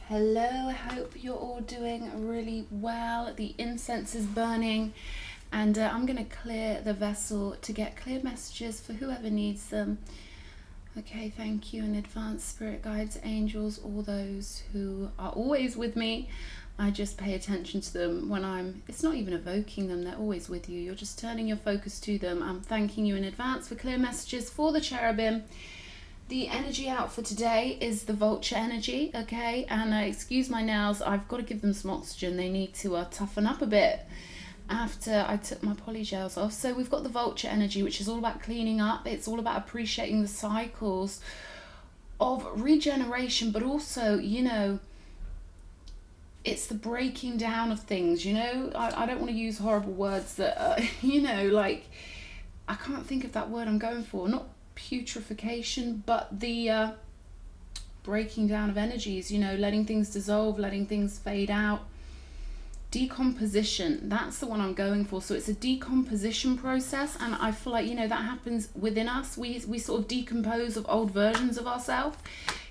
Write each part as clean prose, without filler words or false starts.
Hello, I hope you're all doing really well. The incense is burning, and I'm going to clear the vessel to get clear messages for whoever needs them. Okay, thank you in advance, spirit guides, angels, all those who are always with me. I just pay attention to them when it's not even evoking them, they're always with you. You're just turning your focus to them. I'm thanking you in advance for clear messages for the cherubim. The energy out for today is the vulture energy, okay? And excuse my nails, I've got to give them some oxygen. They need to toughen up a bit after I took my polygels off. So we've got the vulture energy, which is all about cleaning up. It's all about appreciating the cycles of regeneration, but also, you know, it's the breaking down of things, you know? I don't want to use horrible words that, you know, like, I can't think of that word I'm going for. Not putrefaction, but the breaking down of energies, you know, letting things dissolve, letting things fade out. Decomposition, that's the one I'm going for. So it's a decomposition process, and I feel like, you know, that happens within us. We sort of decompose of old versions of ourselves,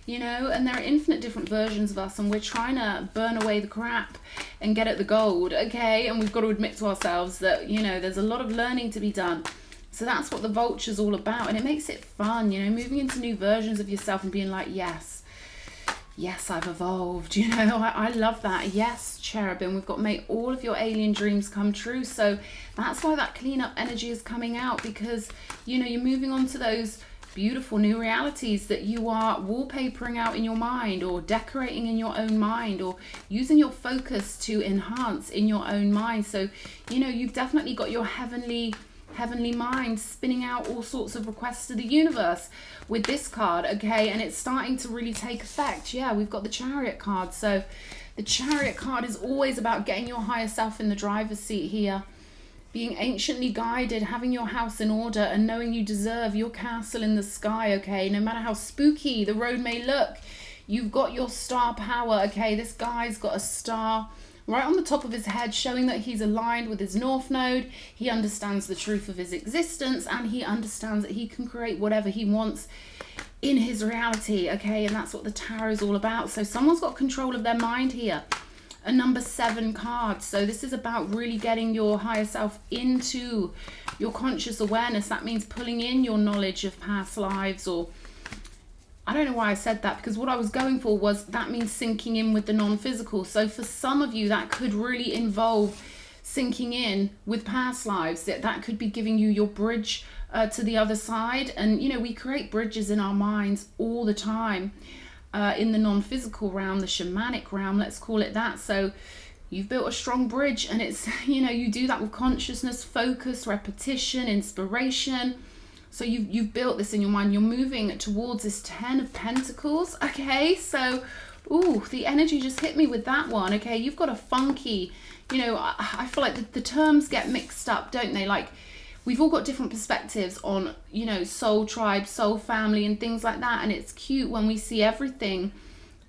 you know, and there are infinite different versions of us, and we're trying to burn away the crap and get at the gold, okay? And we've got to admit to ourselves that, you know, there's a lot of learning to be done. So that's what the vulture's all about, and it makes it fun, you know, moving into new versions of yourself and being like, yes, I've evolved, you know. I love that. Yes, cherubim, we've got make all of your alien dreams come true. So that's why that cleanup energy is coming out, because, you know, you're moving on to those beautiful new realities that you are wallpapering out in your mind, or decorating in your own mind, or using your focus to enhance in your own mind. So, you know, you've definitely got your heavenly mind spinning out all sorts of requests to the universe with this card, okay? And it's starting to really take effect. Yeah, we've got the Chariot card. So the Chariot card is always about getting your higher self in the driver's seat here, being anciently guided, having your house in order, and knowing you deserve your castle in the sky, okay? No matter how spooky the road may look, you've got your star power, okay? This guy's got a star right on the top of his head, showing that he's aligned with his North Node. He understands the truth of his existence, and he understands that he can create whatever he wants in his reality, okay? And that's what the tarot is all about. So someone's got control of their mind here. A number 7 card. So this is about really getting your higher self into your conscious awareness. That means pulling in your knowledge of past lives, or I don't know why I said that, because what I was going for was that means sinking in with the non-physical. So for some of you, that could really involve sinking in with past lives. That could be giving you your bridge to the other side. And, you know, we create bridges in our minds all the time in the non-physical realm, the shamanic realm, let's call it that. So you've built a strong bridge, and it's, you know, you do that with consciousness, focus, repetition, inspiration. So you've built this in your mind. You're moving towards this 10 of Pentacles, okay? So, ooh, the energy just hit me with that one, okay? You've got a funky, you know, I feel like the terms get mixed up, don't they? Like, we've all got different perspectives on, you know, soul tribe, soul family, and things like that. And it's cute when we see everything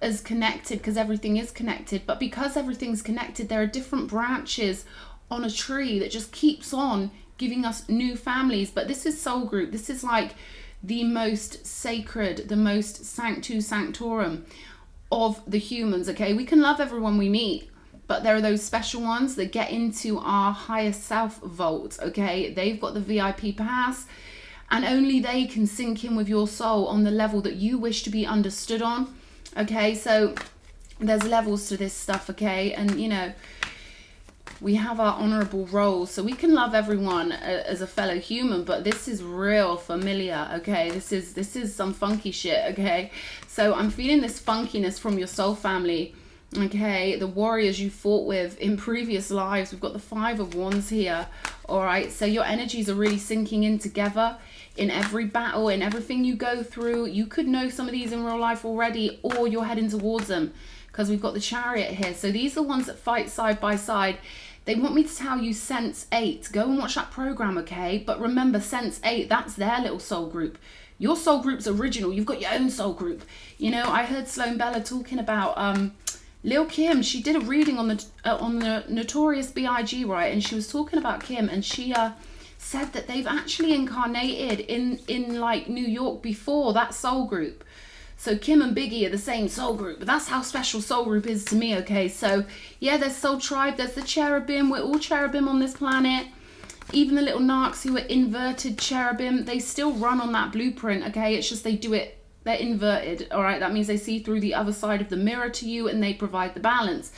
as connected, because everything is connected. But because everything's connected, there are different branches on a tree that just keeps on giving us new families. But this is soul group. This is like the most sacred, the most sanctu sanctorum of the humans, okay? We can love everyone we meet, but there are those special ones that get into our higher self vault, okay? They've got the VIP pass, and only they can sink in with your soul on the level that you wish to be understood on, okay? So there's levels to this stuff, okay? And, you know, we have our honorable roles, so we can love everyone as a fellow human, but this is real familiar, okay? This is some funky shit, okay? So I'm feeling this funkiness from your soul family, okay? The warriors you fought with in previous lives. We've got the 5 of Wands here, all right? So your energies are really sinking in together in every battle, in everything you go through. You could know some of these in real life already, or you're heading towards them, because we've got the Chariot here. So these are the ones that fight side by side. They want me to tell you Sense 8. Go and watch that program, okay? But remember, Sense 8, that's their little soul group. Your soul group's original. You've got your own soul group. You know, I heard Sloan Bella talking about Lil Kim. She did a reading on the Notorious B.I.G., right? And she was talking about Kim, and she said that they've actually incarnated in like New York before, that soul group. So Kim and Biggie are the same soul group, but that's how special soul group is to me, okay? So yeah, there's soul tribe, there's the cherubim, we're all cherubim on this planet. Even the little narcs who are inverted cherubim, they still run on that blueprint, okay? It's just they do it, they're inverted, all right? That means they see through the other side of the mirror to you and they provide the balance.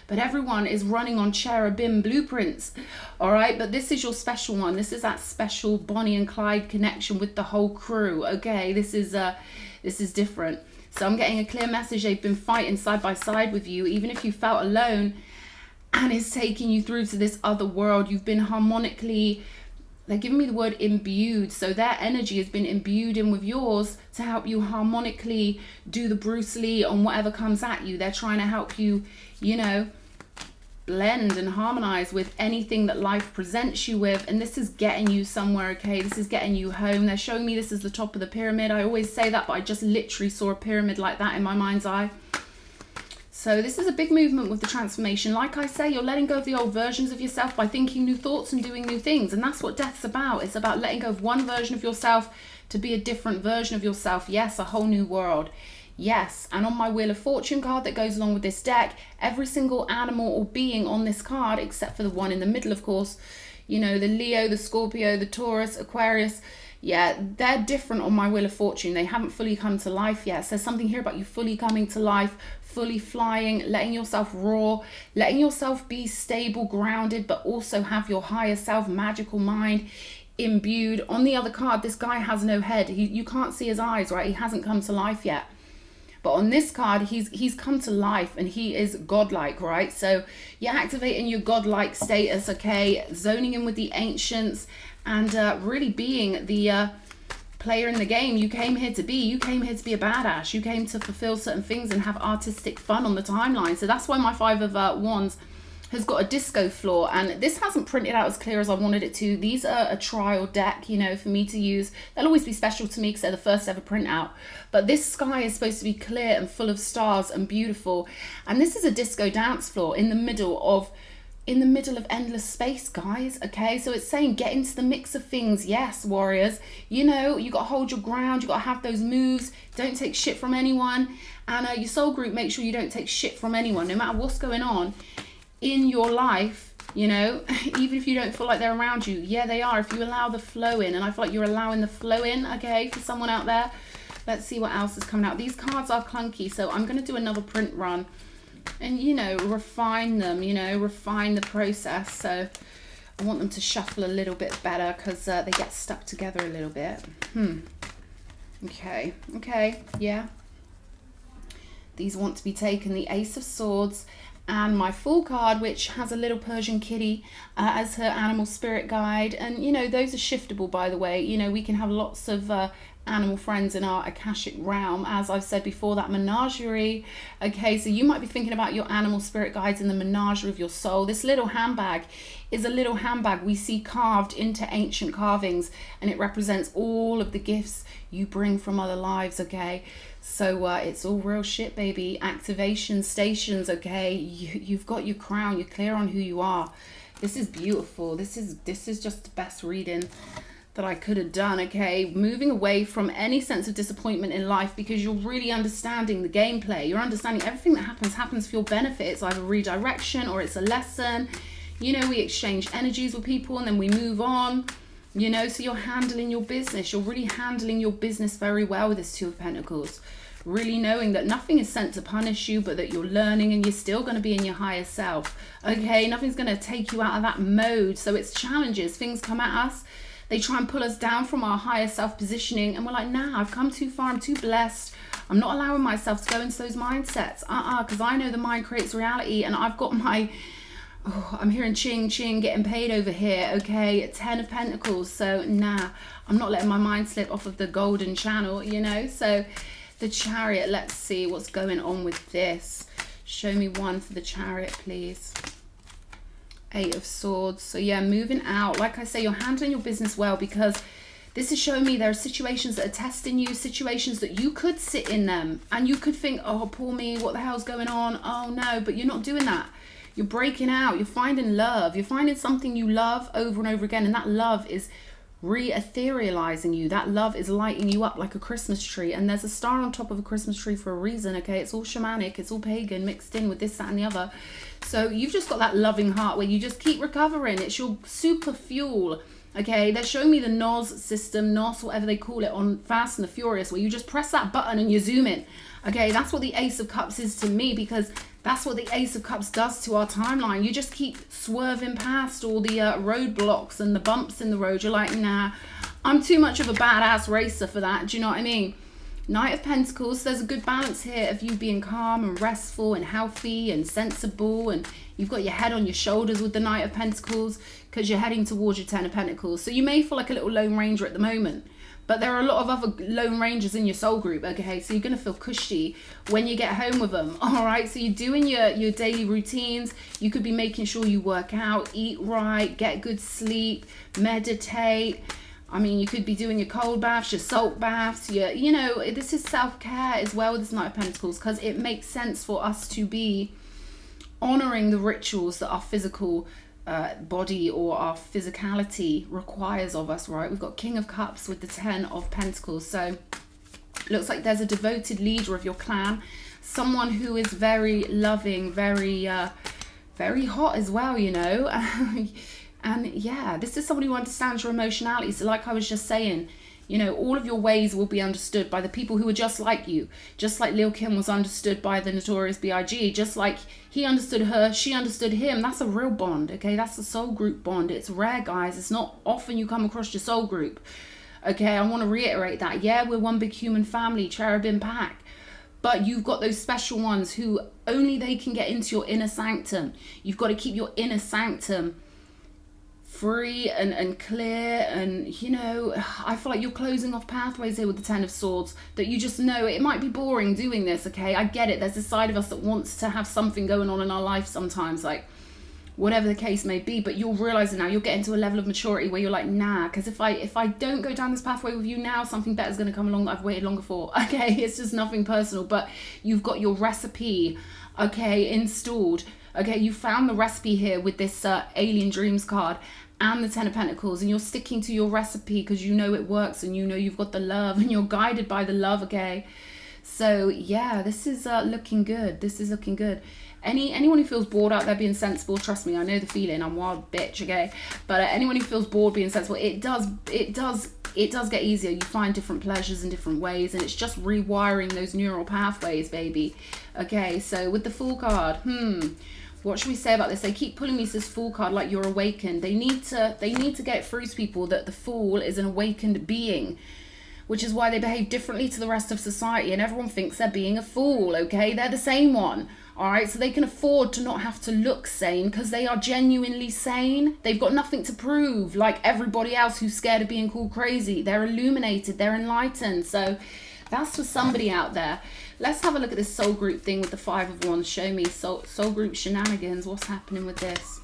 But everyone is running on cherubim blueprints, all right? But this is your special one. This is that special Bonnie and Clyde connection with the whole crew, okay? This is different. So I'm getting a clear message. They've been fighting side by side with you, even if you felt alone, and it's taking you through to this other world. You've been harmonically, they're giving me the word imbued. So their energy has been imbued in with yours to help you harmonically do the Bruce Lee on whatever comes at you. They're trying to help you, you know, blend and harmonize with anything that life presents you with. And this is getting you somewhere, okay? This is getting you home. They're showing me this is the top of the pyramid. I always say that, but I just literally saw a pyramid like that in my mind's eye. So this is a big movement with the transformation. Like I say, you're letting go of the old versions of yourself by thinking new thoughts and doing new things. And that's what death's about. It's about letting go of one version of yourself to be a different version of yourself. Yes, a whole new world. Yes, and on my Wheel of Fortune card that goes along with this deck, every single animal or being on this card, except for the one in the middle, of course, you know, the Leo, the Scorpio, the Taurus, Aquarius, yeah, they're different on my Wheel of Fortune. They haven't fully come to life yet. So there's something here about you fully coming to life, fully flying, letting yourself roar, letting yourself be stable, grounded, but also have your higher self, magical mind imbued. On the other card, this guy has no head. You can't see his eyes, right? He hasn't come to life yet. But on this card, he's come to life and he is godlike, right? So you're activating your godlike status, okay? Zoning in with the ancients and really being the player in the game you came here to be. You came here to be a badass. You came to fulfill certain things and have artistic fun on the timeline. So that's why my Five of Wands has got a disco floor, and this hasn't printed out as clear as I wanted it to. These are a trial deck, you know, for me to use. They'll always be special to me because they're the first ever print out. But this sky is supposed to be clear and full of stars and beautiful. And this is a disco dance floor in the middle of endless space, guys. Okay, so it's saying get into the mix of things. Yes, warriors, you know, you got to hold your ground. You got to have those moves. Don't take shit from anyone. And your soul group, make sure you don't take shit from anyone, no matter what's going on in your life, you know, even if you don't feel like they're around you. Yeah, they are, if you allow the flow in. And I feel like you're allowing the flow in, okay, for someone out there. Let's see what else is coming out. These cards are clunky, so I'm going to do another print run and, you know, refine them, you know, refine the process. So I want them to shuffle a little bit better because they get stuck together a little bit. Okay, yeah. These want to be taken. The Ace of Swords and my Fool card, which has a little Persian kitty as her animal spirit guide. And, you know, those are shiftable, by the way. You know, we can have lots of animal friends in our Akashic realm. As I've said before, that menagerie. Okay, so you might be thinking about your animal spirit guides in the menagerie of your soul. This little handbag is a little handbag we see carved into ancient carvings, and it represents all of the gifts you bring from other lives, okay? So it's all real shit, baby. Activation stations, okay? You've got your crown. You're clear on who you are. This is beautiful. This is just the best reading that I could have done, okay? Moving away from any sense of disappointment in life because you're really understanding the gameplay. You're understanding everything that happens for your benefit. It's either redirection or it's a lesson. You know, we exchange energies with people and then we move on. You know, so you're handling your business. You're really handling your business very well with this Two of Pentacles. Really knowing that nothing is sent to punish you, but that you're learning and you're still going to be in your higher self. Okay, nothing's going to take you out of that mode. So it's challenges. Things come at us. They try and pull us down from our higher self positioning. And we're like, nah, I've come too far. I'm too blessed. I'm not allowing myself to go into those mindsets. Because I know the mind creates reality. And I've got my... Oh, I'm hearing ching ching getting paid over here, okay? 10 of Pentacles. So nah, I'm not letting my mind slip off of the golden channel, you know? So the Chariot, let's see what's going on with this. Show me one for the Chariot, please. 8 of Swords. So yeah, moving out. Like I say, you're handling your business well because this is showing me there are situations that are testing you, situations that you could sit in them and you could think, oh, poor me, what the hell's going on? Oh no, but you're not doing that. You're breaking out. You're finding love. You're finding something you love over and over again. And that love is re-etherealizing you. That love is lighting you up like a Christmas tree, and there's a star on top of a Christmas tree for a reason, okay? It's all shamanic, it's all pagan, mixed in with this, that, and the other. So you've just got that loving heart where you just keep recovering. It's your super fuel, okay? They're showing me the NOS system, NOS, whatever they call it, on Fast and the Furious, where you just press that button and you zoom in, okay? That's what the Ace of Cups is to me, because that's what the Ace of Cups does to our timeline. You just keep swerving past all the roadblocks and the bumps in the road. You're like, nah, I'm too much of a badass racer for that. Do you know what I mean? Knight of Pentacles, there's a good balance here of you being calm and restful and healthy and sensible, and you've got your head on your shoulders with the Knight of Pentacles because you're heading towards your Ten of Pentacles. So you may feel like a little Lone Ranger at the moment, but there are a lot of other Lone Rangers in your soul group, okay? So you're going to feel cushy when you get home with them, all right? So you're doing your daily routines. You could be making sure you work out, eat right, get good sleep, meditate. I mean, you could be doing your cold baths, your salt baths, you know, this is self-care as well with this Knight of Pentacles, because it makes sense for us to be honoring the rituals that our physical body or our physicality requires of us, right? We've got King of Cups with the Ten of Pentacles. So looks like there's a devoted leader of your clan, someone who is very loving, very very hot as well, you know. And yeah, this is somebody who understands your emotionality. So like I was just saying, you know, all of your ways will be understood by the people who are just like you. Just like Lil' Kim was understood by the Notorious B.I.G. Just like he understood her, she understood him. That's a real bond, okay? That's a soul group bond. It's rare, guys. It's not often you come across your soul group, okay? I want to reiterate that. Yeah, we're one big human family, cherubim pack. But you've got those special ones who only they can get into your inner sanctum. You've got to keep your inner sanctum free and clear, and you know, I feel like you're closing off pathways here with the Ten of Swords that you just know it might be boring doing this, okay? I get it. There's a side of us that wants to have something going on in our life sometimes, like whatever the case may be, but you're realizing now you're getting to a level of maturity where you're like, nah, because if I don't go down this pathway with you now, something better is going to come along that I've waited longer for, okay? It's just nothing personal, but you've got your recipe, okay, installed, okay? You found the recipe here with this Alien Dreams card and the Ten of Pentacles, and you're sticking to your recipe because you know it works, and you know you've got the love, and you're guided by the love, okay? So yeah, this is looking good. This is looking good. Anyone who feels bored out there being sensible, trust me, I know the feeling. I'm wild bitch, okay? But anyone who feels bored being sensible, it does get easier. You find different pleasures in different ways, and it's just rewiring those neural pathways, baby. Okay, so with the Fool card, what should we say about this? They keep pulling me this Fool card like you're awakened. They need to get it through to people that the Fool is an awakened being, which is why they behave differently to the rest of society, and everyone thinks they're being a fool, okay? They're the same one, all right? So they can afford to not have to look sane because they are genuinely sane. They've got nothing to prove, like everybody else who's scared of being called crazy. They're illuminated, they're enlightened. So that's for somebody out there. Let's have a look at this soul group thing with the Five of Wands. Show me soul group shenanigans. What's happening with this?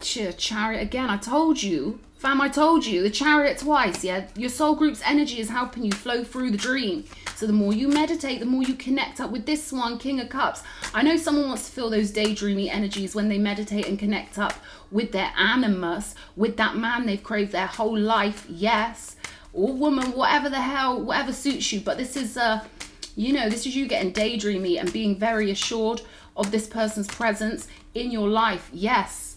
Chariot again. I told you, fam, I told you. The Chariot twice, yeah? Your soul group's energy is helping you flow through the dream. So the more you meditate, the more you connect up with this one, King of Cups. I know someone wants to feel those daydreamy energies when they meditate and connect up with their animus, with that man they've craved their whole life, yes. Or woman, whatever the hell, whatever suits you. But this is, you know, this is you getting daydreamy and being very assured of this person's presence in your life, yes.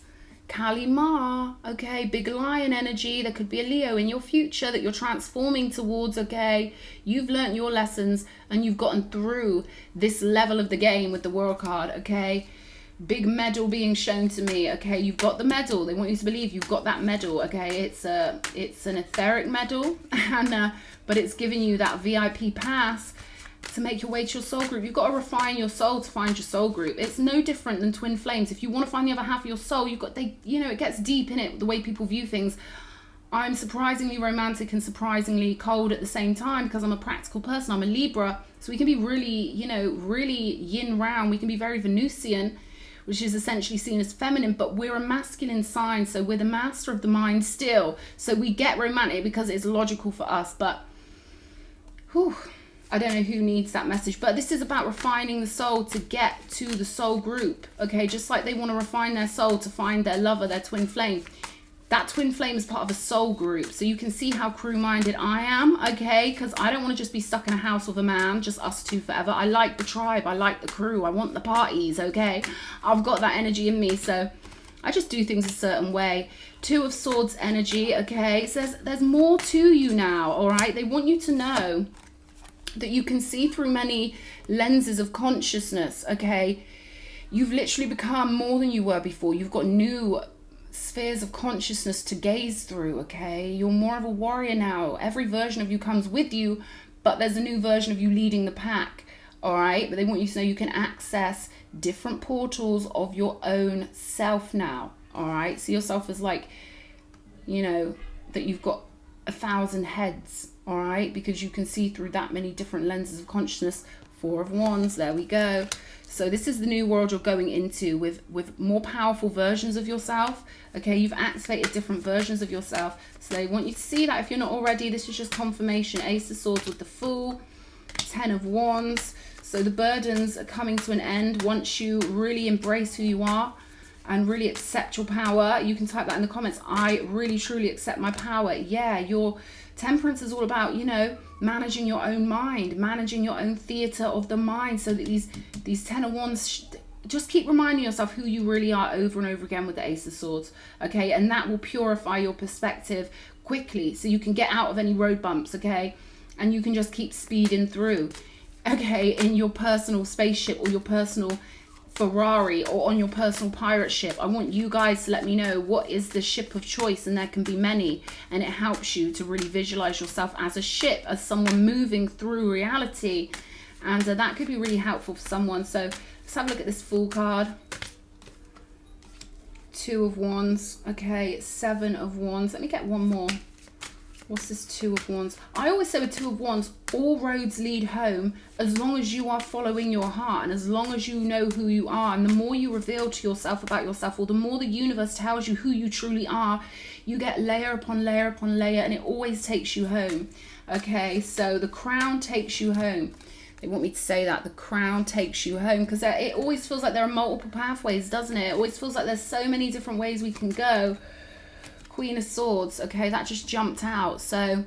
Kali Ma, okay, big lion energy. There could be a Leo in your future that you're transforming towards, okay? You've learnt your lessons and you've gotten through this level of the game with the World card, okay? Big medal being shown to me, okay? You've got the medal. They want you to believe you've got that medal, okay? It's an etheric medal, and but it's giving you that VIP pass to make your way to your soul group. You've got to refine your soul to find your soul group. It's no different than twin flames. If you want to find the other half of your soul, you've got, you know, it gets deep in it, the way people view things. I'm surprisingly romantic and surprisingly cold at the same time because I'm a practical person. I'm a Libra, so we can be really, you know, really yin round. We can be very Venusian, which is essentially seen as feminine, but we're a masculine sign, so we're the master of the mind still. So we get romantic because it's logical for us, but whew, I don't know who needs that message, but this is about refining the soul to get to the soul group, okay? Just like they want to refine their soul to find their lover, their twin flame. that twin flame is part of a soul group. So you can see how crew-minded I am, okay? Because I don't want to just be stuck in a house with a man, just us two forever. I like the tribe. I like the crew. I want the parties, okay? I've got that energy in me, so I just do things a certain way. Two of Swords energy, okay? So there's more to you now, all right? They want you to know that you can see through many lenses of consciousness, okay? You've literally become more than you were before. You've got new spheres of consciousness to gaze through, okay? You're more of a warrior now. Every version of you comes with you, but there's a new version of you leading the pack, all right? But they want you to know you can access different portals of your own self now, all right? See yourself as like, you know, that you've got 1,000 heads, all right? Because you can see through that many different lenses of consciousness. Four of Wands, there we go. So this is the new world you're going into with more powerful versions of yourself. Okay, you've activated different versions of yourself. So they want you to see that if you're not already. This is just confirmation. Ace of Swords with the Fool, 10 of Wands. So the burdens are coming to an end once you really embrace who you are and really accept your power. You can type that in the comments. I really, truly accept my power. Yeah, your Temperance is all about, you know, managing your own mind, managing your own theatre of the mind, so that these 10 of Wands, just keep reminding yourself who you really are over and over again with the Ace of Swords, okay? And that will purify your perspective quickly, so you can get out of any road bumps, okay? And you can just keep speeding through, okay, in your personal spaceship or your personal Ferrari or on your personal pirate ship. I want you guys to let me know what is the ship of choice, and there can be many, and it helps you to really visualize yourself as a ship, as someone moving through reality, and that could be really helpful for someone. So let's have a look at this Fool card. Two of Wands, okay, 7 of Wands. Let me get one more. What's this Two of Wands? I always say with Two of Wands, all roads lead home as long as you are following your heart and as long as you know who you are. And the more you reveal to yourself about yourself, or the more the universe tells you who you truly are, you get layer upon layer upon layer, and it always takes you home. Okay, so the Crown takes you home. They want me to say that. The Crown takes you home, because it always feels like there are multiple pathways, doesn't it? It always feels like there's so many different ways we can go. Queen of Swords, okay, that just jumped out. So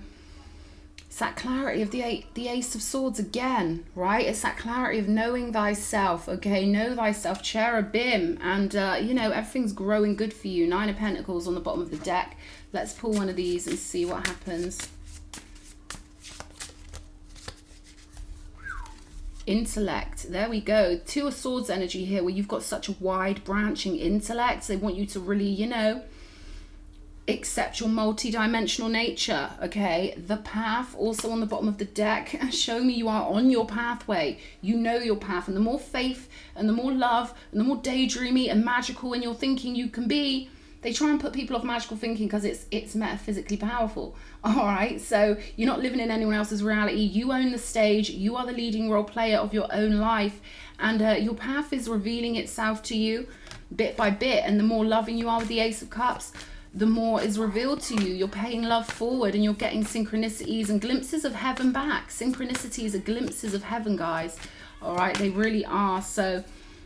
it's that clarity of the Ace of Swords again, right? It's that clarity of knowing thyself, okay? Know thyself, cherubim, and you know, everything's growing good for you. 9 of Pentacles on the bottom of the deck. Let's pull one of these and see what happens. Intellect, there we go. 2 of Swords energy here, where you've got such a wide branching intellect. They want you to really, you know, accept your multi-dimensional nature, okay? The Path, also on the bottom of the deck. Show me you are on your pathway. You know your path, and the more faith and the more love and the more daydreamy and magical in your thinking you can be. They try and put people off magical thinking because it's metaphysically powerful, all right? So you're not living in anyone else's reality. You own the stage. You are the leading role player of your own life, and your path is revealing itself to you bit by bit. And the more loving you are with the Ace of Cups, the more is revealed to you. You're paying love forward, and you're getting synchronicities and glimpses of heaven back. Synchronicities are glimpses of heaven, guys. All right, they really are. So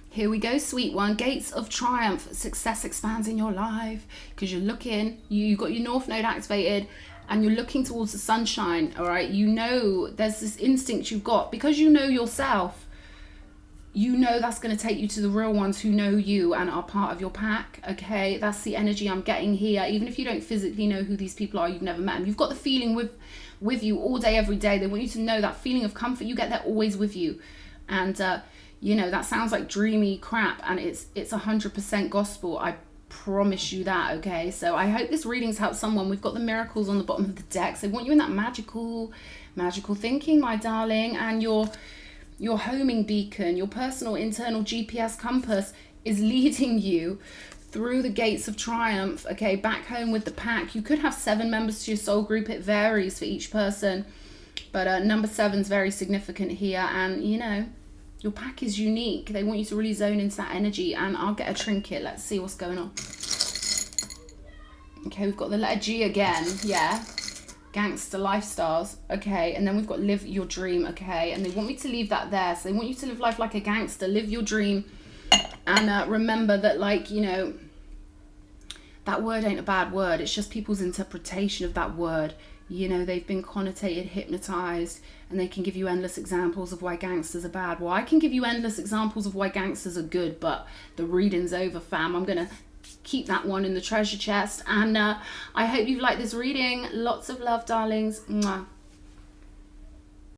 here we go, sweet one. Gates of Triumph. Success expands in your life because you're looking, you got your North Node activated, and you're looking towards the sunshine. All right, you know, there's this instinct you've got because you know yourself. You know that's going to take you to the real ones who know you and are part of your pack, okay? That's the energy I'm getting here. Even if you don't physically know who these people are, you've never met them, you've got the feeling with you all day, every day. They want you to know that feeling of comfort. You get that always with you. And, you know, that sounds like dreamy crap, and it's 100% gospel. I promise you that, okay? So I hope this reading's helped someone. We've got the miracles on the bottom of the deck. So they want you in that magical thinking, my darling, and your homing beacon, your personal internal GPS compass is leading you through the gates of triumph, okay, back home with the pack. You could have 7 members to your soul group. It varies for each person, but number 7 is very significant here. And you know, your pack is unique. They want you to really zone into that energy. And I'll get a trinket. Let's see what's going on. Okay, we've got the letter G again. Yeah. Gangster lifestyles, okay, and then we've got live your dream, okay, and they want me to leave that there. So they want you to live life like a gangster, live your dream, and remember that, like, you know, that word ain't a bad word. It's just people's interpretation of that word. You know, they've been connotated, hypnotized, and they can give you endless examples of why gangsters are bad. Well, I can give you endless examples of why gangsters are good, but the reading's over, fam. I'm going to keep that one in the treasure chest. And I hope you've liked this reading. Lots of love, darlings. Mwah.